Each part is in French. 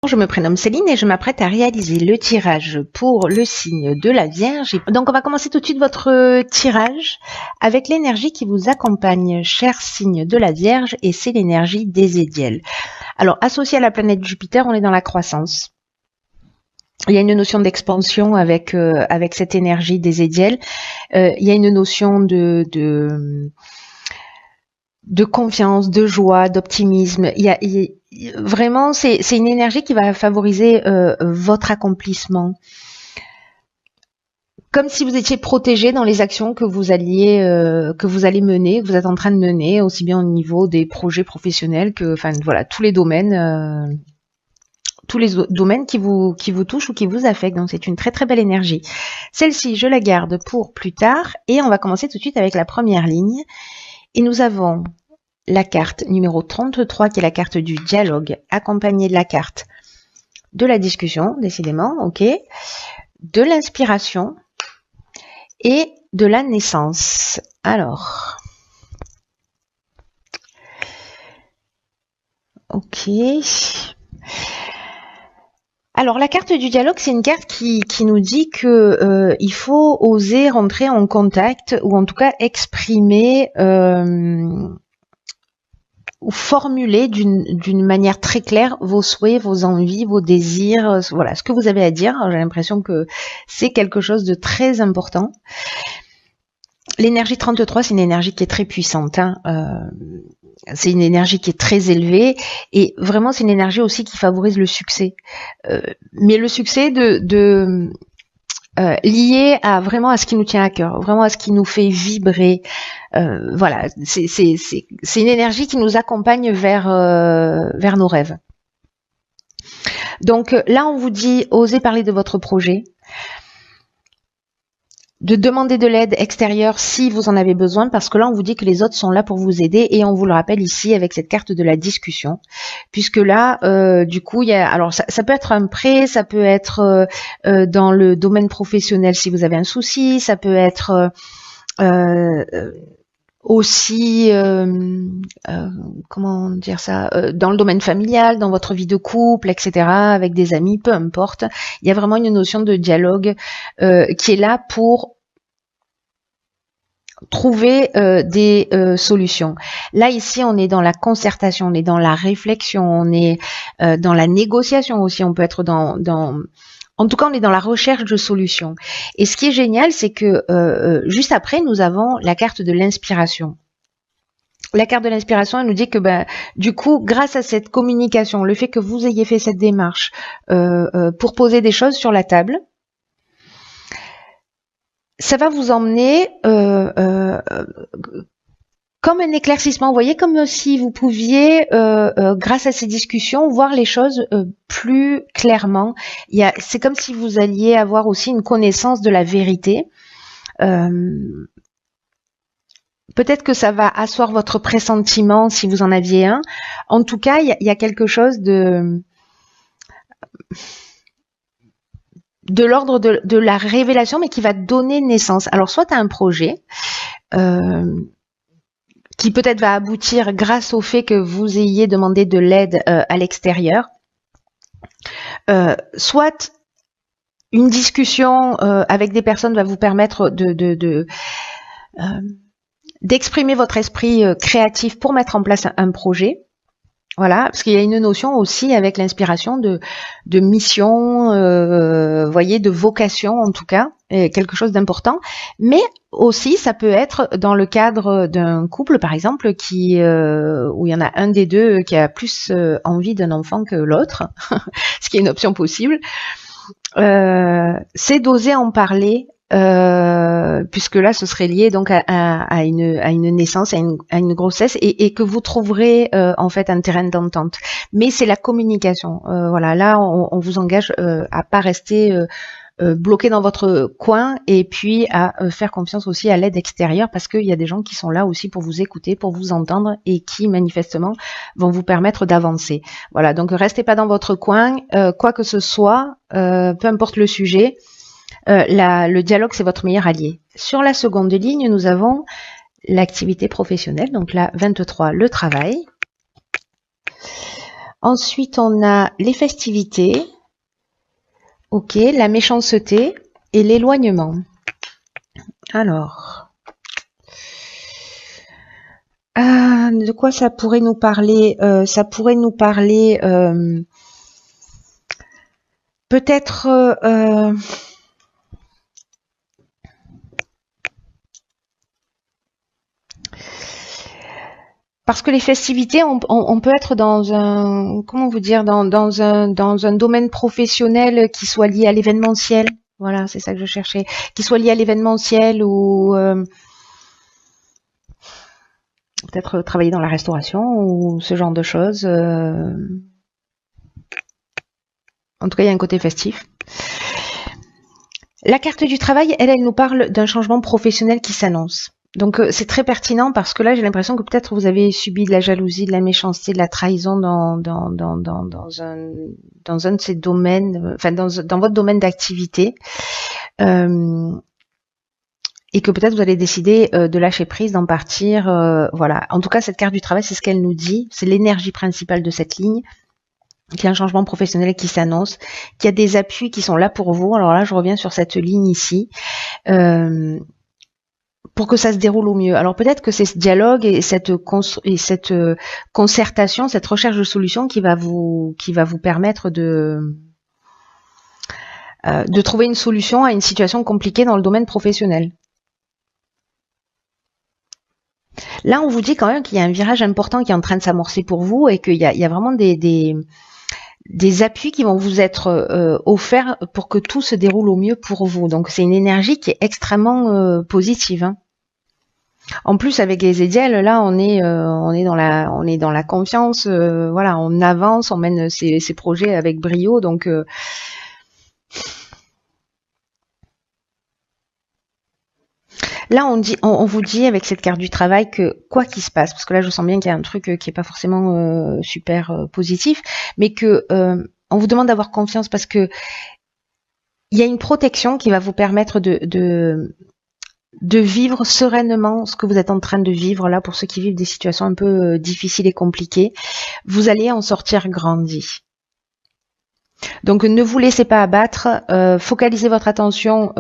Je me prénomme Céline et je m'apprête à réaliser le tirage pour le signe de la Vierge. Donc on va commencer tout de suite votre tirage avec l'énergie qui vous accompagne, cher signe de la Vierge, et c'est l'énergie d'Ézéchiel. Alors associé à la planète Jupiter, on est dans la croissance. Il y a une notion d'expansion avec cette énergie d'Ézéchiel. Il y a une notion de confiance, de joie, d'optimisme. Vraiment, c'est une énergie qui va favoriser votre accomplissement. Comme si vous étiez protégé dans les actions que vous allez mener, que vous êtes en train de mener, aussi bien au niveau des projets professionnels que, enfin voilà, tous les domaines qui vous touchent ou qui vous affectent. Donc c'est une très très belle énergie. Celle-ci, je la garde pour plus tard et on va commencer tout de suite avec la première ligne. Et nous avons la carte numéro 33 qui est la carte du dialogue, accompagnée de la carte de la discussion, décidément, ok, de l'inspiration et de la naissance. Alors, ok. Alors la carte du dialogue, c'est une carte qui nous dit que il faut oser rentrer en contact ou en tout cas exprimer ou formuler d'une manière très claire vos souhaits, vos envies, vos désirs, voilà, ce que vous avez à dire. J'ai l'impression que c'est quelque chose de très important. L'énergie 33, c'est une énergie qui est très puissante, hein. C'est une énergie qui est très élevée et vraiment c'est une énergie aussi qui favorise le succès. Mais le succès lié à vraiment à ce qui nous tient à cœur, vraiment à ce qui nous fait vibrer. Voilà, c'est une énergie qui nous accompagne vers nos rêves. Donc là, on vous dit, osez parler de votre projet, de demander de l'aide extérieure si vous en avez besoin, parce que là, on vous dit que les autres sont là pour vous aider, et on vous le rappelle ici avec cette carte de la discussion, puisque là, du coup, il y a, alors ça peut être un prêt, ça peut être dans le domaine professionnel si vous avez un souci, ça peut être aussi, comment dire ça, dans le domaine familial, dans votre vie de couple, etc., avec des amis, peu importe. Il y a vraiment une notion de dialogue qui est là pour trouver des solutions. Là, ici, on est dans la concertation, on est dans la réflexion, on est dans la négociation aussi, on peut être en tout cas, on est dans la recherche de solutions. Et ce qui est génial, c'est que juste après, nous avons la carte de l'inspiration. La carte de l'inspiration, elle nous dit que du coup, grâce à cette communication, le fait que vous ayez fait cette démarche pour poser des choses sur la table, ça va vous emmener comme un éclaircissement, vous voyez, comme si vous pouviez, grâce à ces discussions, voir les choses plus clairement. C'est comme si vous alliez avoir aussi une connaissance de la vérité. Peut-être que ça va asseoir votre pressentiment si vous en aviez un. En tout cas, il y a quelque chose de l'ordre de la révélation, mais qui va donner naissance. Alors, soit tu as un projet qui peut-être va aboutir grâce au fait que vous ayez demandé de l'aide à l'extérieur, soit une discussion avec des personnes va vous permettre d'exprimer votre esprit créatif pour mettre en place un projet. Voilà, parce qu'il y a une notion aussi avec l'inspiration de mission, voyez, de vocation en tout cas, quelque chose d'important. Mais aussi, ça peut être dans le cadre d'un couple, par exemple, où il y en a un des deux qui a plus envie d'un enfant que l'autre, ce qui est une option possible. C'est d'oser en parler. Puisque là ce serait lié donc à une naissance, à une grossesse, et que vous trouverez en fait un terrain d'entente. Mais c'est la communication. Voilà, là on vous engage à pas rester bloqué dans votre coin, et puis à faire confiance aussi à l'aide extérieure, parce qu'il y a des gens qui sont là aussi pour vous écouter, pour vous entendre, et qui manifestement vont vous permettre d'avancer. Voilà, donc restez pas dans votre coin, quoi que ce soit, peu importe le sujet. Le dialogue, c'est votre meilleur allié. Sur la seconde ligne, nous avons l'activité professionnelle, donc la 23, le travail. Ensuite, on a les festivités. Ok, la méchanceté et l'éloignement. Alors, de quoi ça pourrait nous parler? Ça pourrait nous parler peut-être parce que les festivités, on peut être dans un, comment vous dire, dans un domaine professionnel qui soit lié à l'événementiel. Voilà, c'est ça que je cherchais. Qui soit lié à l'événementiel ou peut-être travailler dans la restauration ou ce genre de choses. En tout cas, il y a un côté festif. La carte du travail, elle nous parle d'un changement professionnel qui s'annonce. Donc c'est très pertinent parce que là j'ai l'impression que peut-être vous avez subi de la jalousie, de la méchanceté, de la trahison dans un de ces domaines, enfin dans votre domaine d'activité, et que peut-être vous allez décider de lâcher prise, d'en partir. Voilà. En tout cas, cette carte du travail, c'est ce qu'elle nous dit, c'est l'énergie principale de cette ligne. Qu'il y a un changement professionnel qui s'annonce, qu'il y a des appuis qui sont là pour vous. Alors là, je reviens sur cette ligne ici. Pour que ça se déroule au mieux. Alors peut-être que c'est ce dialogue et cette concertation, cette recherche de solutions qui va vous permettre de trouver une solution à une situation compliquée dans le domaine professionnel. Là, on vous dit quand même qu'il y a un virage important qui est en train de s'amorcer pour vous et qu'il y a vraiment des appuis qui vont vous être offerts pour que tout se déroule au mieux pour vous. Donc c'est une énergie qui est extrêmement positive. Hein. En plus, avec les Édiels, là, on est dans la confiance. Voilà, on avance, on mène ces projets avec brio. Donc, là, on vous dit avec cette carte du travail que quoi qu'il se passe, parce que là, je sens bien qu'il y a un truc qui est pas forcément super positif, mais que on vous demande d'avoir confiance parce que il y a une protection qui va vous permettre de vivre sereinement ce que vous êtes en train de vivre là pour ceux qui vivent des situations un peu difficiles et compliquées. Vous allez en sortir grandi. Donc ne vous laissez pas abattre, focalisez votre attention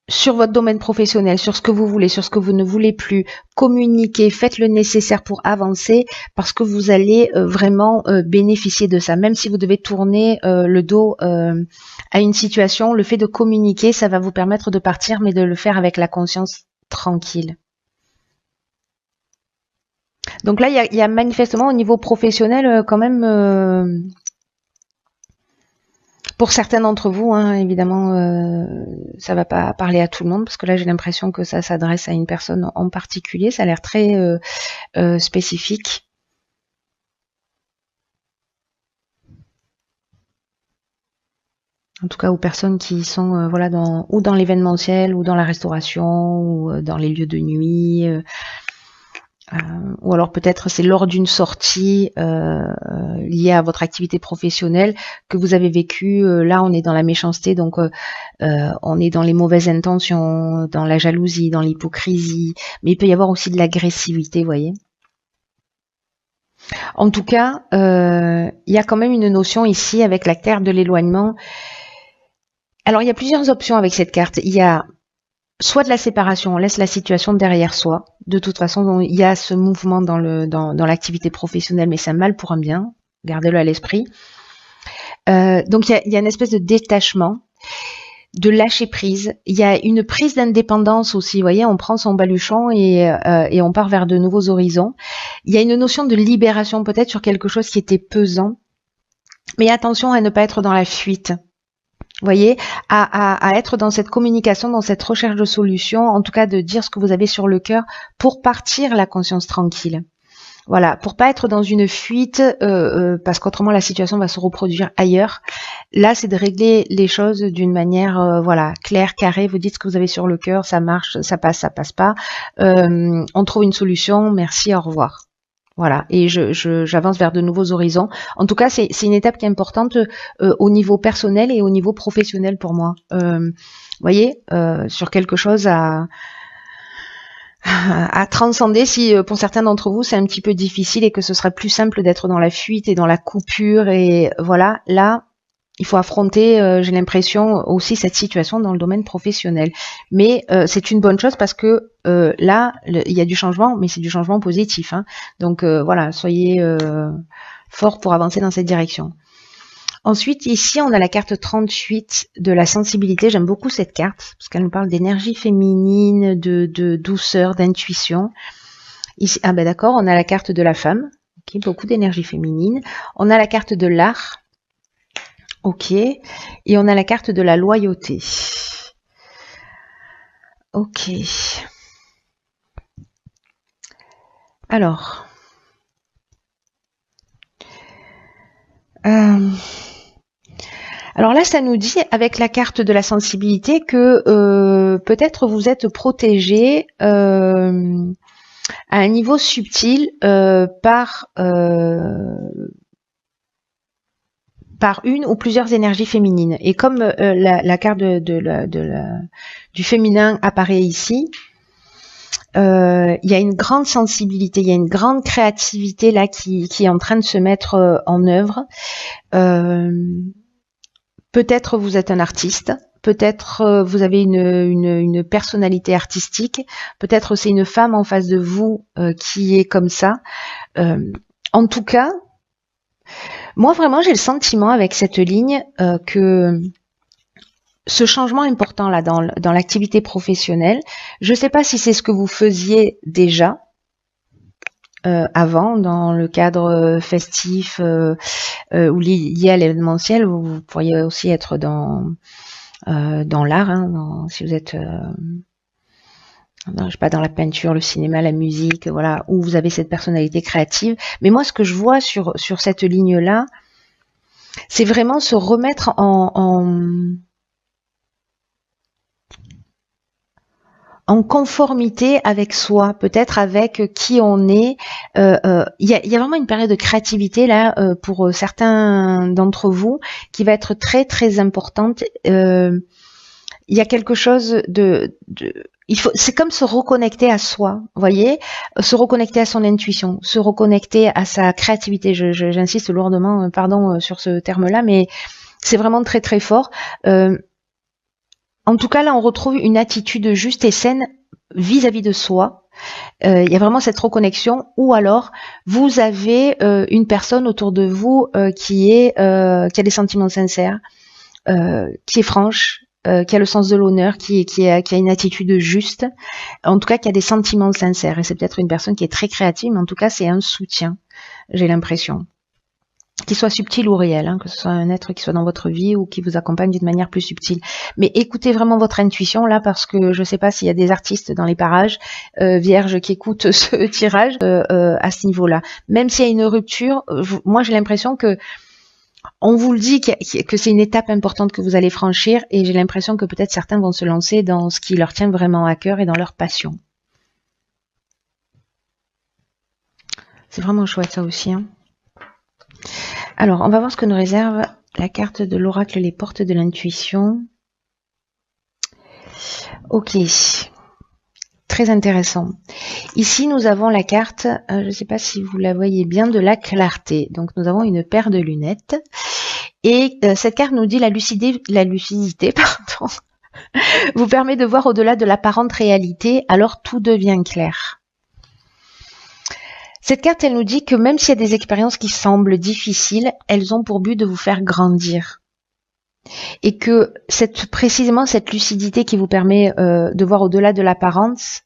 sur votre domaine professionnel, sur ce que vous voulez, sur ce que vous ne voulez plus, communiquez, faites le nécessaire pour avancer parce que vous allez vraiment bénéficier de ça. Même si vous devez tourner le dos à une situation, le fait de communiquer, ça va vous permettre de partir, mais de le faire avec la conscience tranquille. Donc là, il y a manifestement au niveau professionnel quand même... Pour certains d'entre vous, hein, évidemment, ça va pas parler à tout le monde parce que là j'ai l'impression que ça s'adresse à une personne en particulier. Ça a l'air très spécifique. En tout cas aux personnes qui sont voilà ou dans l'événementiel ou dans la restauration ou dans les lieux de nuit. Ou alors peut-être c'est lors d'une sortie liée à votre activité professionnelle que vous avez vécu. Là, on est dans la méchanceté, donc on est dans les mauvaises intentions, dans la jalousie, dans l'hypocrisie. Mais il peut y avoir aussi de l'agressivité, vous voyez. En tout cas, il y a quand même une notion ici avec la carte de l'éloignement. Alors, il y a plusieurs options avec cette carte. Il y a soit de la séparation, on laisse la situation derrière soi. De toute façon, il y a ce mouvement dans l'activité professionnelle, mais c'est un mal pour un bien. Gardez-le à l'esprit. Donc, il y a une espèce de détachement, de lâcher prise. Il y a une prise d'indépendance aussi. Vous voyez, on prend son baluchon et on part vers de nouveaux horizons. Il y a une notion de libération peut-être sur quelque chose qui était pesant. Mais attention à ne pas être dans la fuite. Vous voyez, à être dans cette communication, dans cette recherche de solutions, en tout cas de dire ce que vous avez sur le cœur pour partir la conscience tranquille. Voilà, pour pas être dans une fuite, parce qu'autrement la situation va se reproduire ailleurs. Là, c'est de régler les choses d'une manière, voilà, claire, carrée. Vous dites ce que vous avez sur le cœur, ça marche, ça passe pas. On trouve une solution. Merci, au revoir. Voilà, et j'avance vers de nouveaux horizons. En tout cas, c'est une étape qui est importante au niveau personnel et au niveau professionnel pour moi. Vous voyez, sur quelque chose à à transcender si pour certains d'entre vous c'est un petit peu difficile et que ce serait plus simple d'être dans la fuite et dans la coupure et voilà, là il faut affronter, j'ai l'impression, aussi cette situation dans le domaine professionnel. Mais c'est une bonne chose parce que là, il y a du changement, mais c'est du changement positif. Hein. Donc voilà, soyez forts pour avancer dans cette direction. Ensuite, ici, on a la carte 38 de la sensibilité. J'aime beaucoup cette carte parce qu'elle nous parle d'énergie féminine, de douceur, d'intuition. Ici, ah ben d'accord, on a la carte de la femme, okay, beaucoup d'énergie féminine. On a la carte de l'art. Ok, et on a la carte de la loyauté. Ok. Alors. Alors là, ça nous dit, avec la carte de la sensibilité, que peut-être vous êtes protégé à un niveau subtil par une ou plusieurs énergies féminines. Et comme la carte du féminin apparaît ici, il y a une grande sensibilité, il y a une grande créativité là qui est en train de se mettre en œuvre. Peut-être vous êtes un artiste, peut-être vous avez une personnalité artistique, peut-être c'est une femme en face de vous qui est comme ça. En tout cas, moi vraiment j'ai le sentiment avec cette ligne que ce changement important là dans l'activité professionnelle, je ne sais pas si c'est ce que vous faisiez déjà avant dans le cadre festif ou lié à l'événementiel, vous pourriez aussi être dans l'art, hein, si vous êtes je sais pas, dans la peinture, le cinéma, la musique, voilà, où vous avez cette personnalité créative. Mais moi, ce que je vois sur cette ligne-là, c'est vraiment se remettre en conformité avec soi, peut-être avec qui on est. Il y a vraiment une période de créativité là pour certains d'entre vous qui va être très très importante. Il y a quelque chose c'est comme se reconnecter à soi, voyez, se reconnecter à son intuition, se reconnecter à sa créativité. J'insiste lourdement, pardon sur ce terme-là, mais c'est vraiment très très fort. En tout cas, là, on retrouve une attitude juste et saine vis-à-vis de soi. Il y a vraiment cette reconnexion. Ou alors, vous avez une personne autour de vous qui a des sentiments sincères, qui est franche, qui a le sens de l'honneur, qui a une attitude juste. En tout cas, qui a des sentiments sincères. Et c'est peut-être une personne qui est très créative, mais en tout cas, c'est un soutien, j'ai l'impression. Qu'il soit subtil ou réel, hein, que ce soit un être qui soit dans votre vie ou qui vous accompagne d'une manière plus subtile. Mais écoutez vraiment votre intuition là, parce que je ne sais pas s'il y a des artistes dans les parages vierges qui écoutent ce tirage à ce niveau-là. Même s'il y a une rupture, moi j'ai l'impression que on vous le dit que c'est une étape importante que vous allez franchir, et j'ai l'impression que peut-être certains vont se lancer dans ce qui leur tient vraiment à cœur et dans leur passion. C'est vraiment chouette ça aussi, hein. Alors, on va voir ce que nous réserve la carte de l'oracle, les portes de l'intuition. Ok, très intéressant. Ici, nous avons la carte, je ne sais pas si vous la voyez bien, de la clarté. Donc, nous avons une paire de lunettes. Et cette carte nous dit la lucidité, pardon, vous permet de voir au-delà de l'apparente réalité, alors tout devient clair. Cette carte, elle nous dit que même s'il y a des expériences qui semblent difficiles, elles ont pour but de vous faire grandir. Et que précisément cette lucidité qui vous permet de voir au-delà de l'apparence,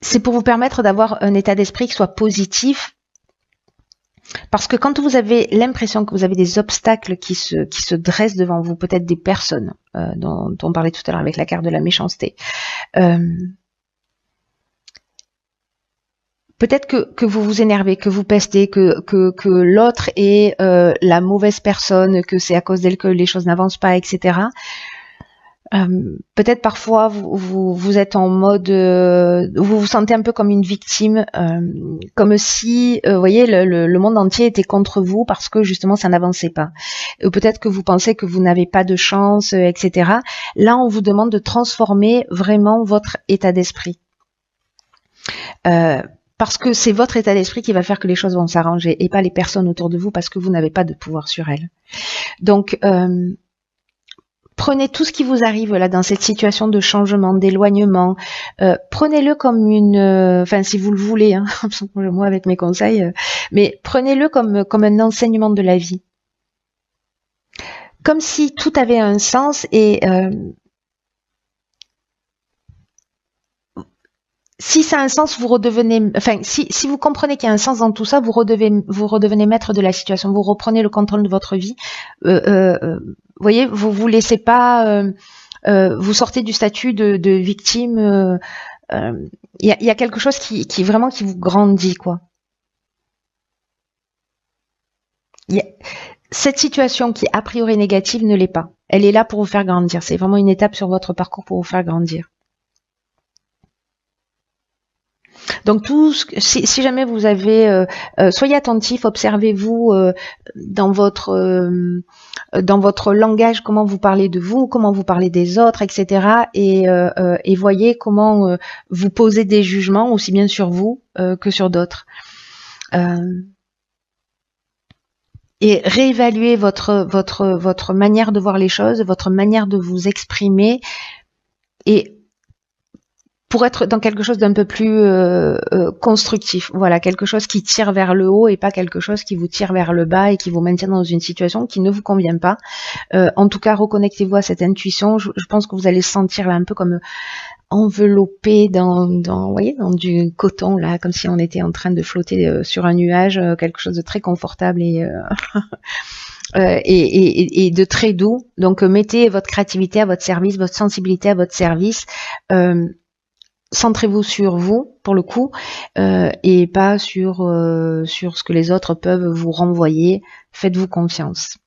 c'est pour vous permettre d'avoir un état d'esprit qui soit positif. Parce que quand vous avez l'impression que vous avez des obstacles qui se dressent devant vous, peut-être des personnes dont on parlait tout à l'heure avec la carte de la méchanceté, peut-être que vous vous énervez, que vous pestez, que l'autre est la mauvaise personne, que c'est à cause d'elle que les choses n'avancent pas, etc. Peut-être parfois vous êtes en mode, vous vous sentez un peu comme une victime, comme si, vous voyez, le monde entier était contre vous parce que justement ça n'avançait pas. Ou peut-être que vous pensez que vous n'avez pas de chance, etc. Là, on vous demande de transformer vraiment votre état d'esprit. Parce que c'est votre état d'esprit qui va faire que les choses vont s'arranger et pas les personnes autour de vous parce que vous n'avez pas de pouvoir sur elles. Donc, prenez tout ce qui vous arrive là dans cette situation de changement, d'éloignement, prenez-le comme une, enfin si vous le voulez, hein, moi avec mes conseils, mais prenez-le comme un enseignement de la vie, comme si tout avait un sens et si ça a un sens, vous redevenez, enfin, si vous comprenez qu'il y a un sens dans tout ça, vous redevenez maître de la situation, vous reprenez le contrôle de votre vie. Vous voyez, vous laissez pas, vous sortez du statut de victime. Il y a quelque chose qui vraiment qui vous grandit, quoi. Cette situation qui a priori négative ne l'est pas. Elle est là pour vous faire grandir. C'est vraiment une étape sur votre parcours pour vous faire grandir. Donc si jamais vous avez, soyez attentif, observez-vous dans votre langage, comment vous parlez de vous, comment vous parlez des autres, etc. Et voyez comment vous posez des jugements aussi bien sur vous que sur d'autres. Et réévaluer votre manière de voir les choses, votre manière de vous exprimer, et pour être dans quelque chose d'un peu plus constructif. Voilà, quelque chose qui tire vers le haut et pas quelque chose qui vous tire vers le bas et qui vous maintient dans une situation qui ne vous convient pas. En tout cas, reconnectez-vous à cette intuition. Je pense que vous allez se sentir là un peu comme enveloppé vous voyez, dans du coton, là, comme si on était en train de flotter sur un nuage, quelque chose de très confortable et de très doux. Donc mettez votre créativité à votre service, votre sensibilité à votre service. Centrez-vous sur vous, pour le coup, et pas sur ce que les autres peuvent vous renvoyer. Faites-vous confiance.